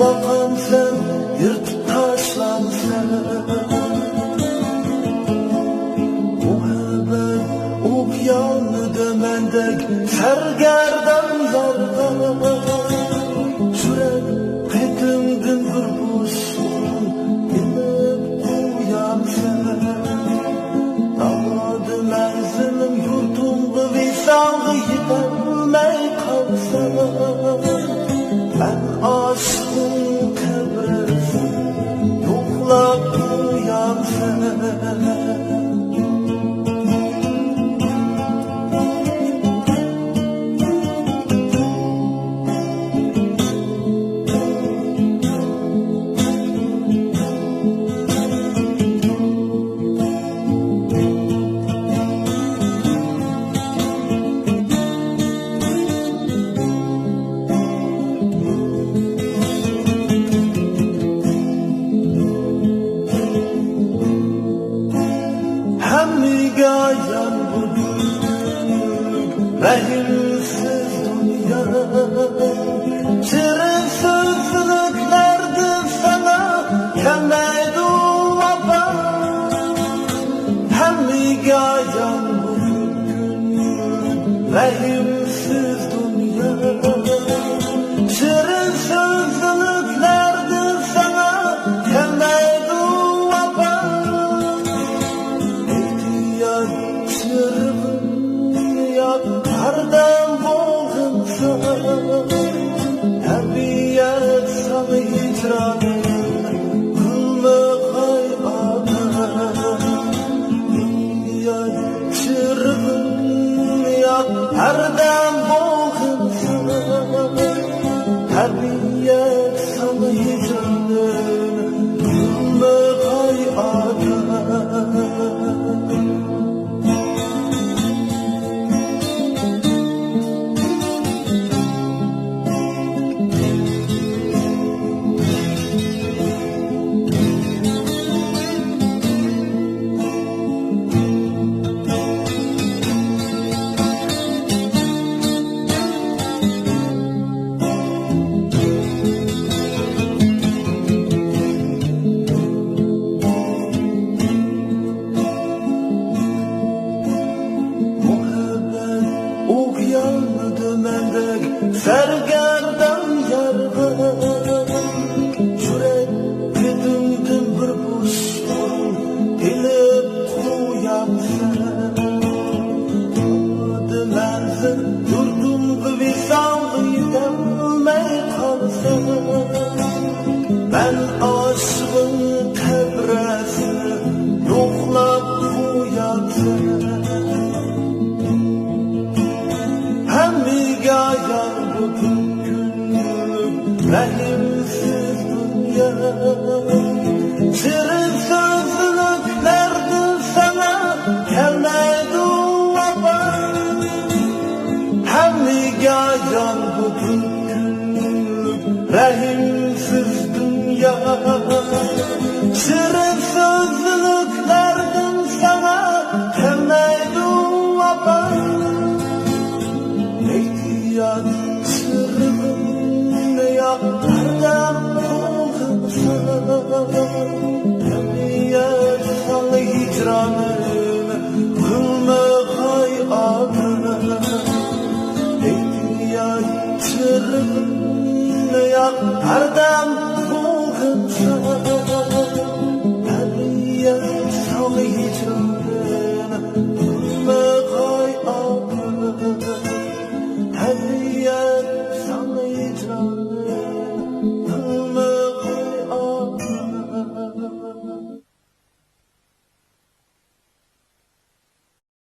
bakan sen yırtıp taşlan sen. Muhabbet okyanı dömendek sergerdan yardan. Çürek petimdin bir buzsun inip uyan sen. Dağladı menzilim yurtumdu visanlı yetermey kalsana. Ben aşkın kebresi yoklap uyan sen. Gayan bugün rahimsiz dünya. Şirin sözlüklerdi sana kelmeydi vapa. Hem gayan bugün rahimsiz dünya. Şirin sözlüklerdi sana kelmeydi vapa. Kardan boğulsa tabiat sana hicranı kılma hayata. Ya çırpın ya kardan boğulsa tabiat sana hicranı kılma hayata. Okyanı dömendek sergerdan yardan. Çürek petimdin bir buzsun ilip uyan sen. Adı menzil yurdumdu visanlı yetemey kalsın. Ben aşkın tebresi yoklap uyan sen. Gayan bugün rahimsiz dünya. Şirin sözlüklerdi sana kelmeydi vapa. Hem gayan bugün rahimsiz dünya. Şirin sözlüklerdi sana kelmeydi vapa. Çırpın ya kardan boğulsa tabiat sana hicranı kılma hayata. Ya çırpın ya kardan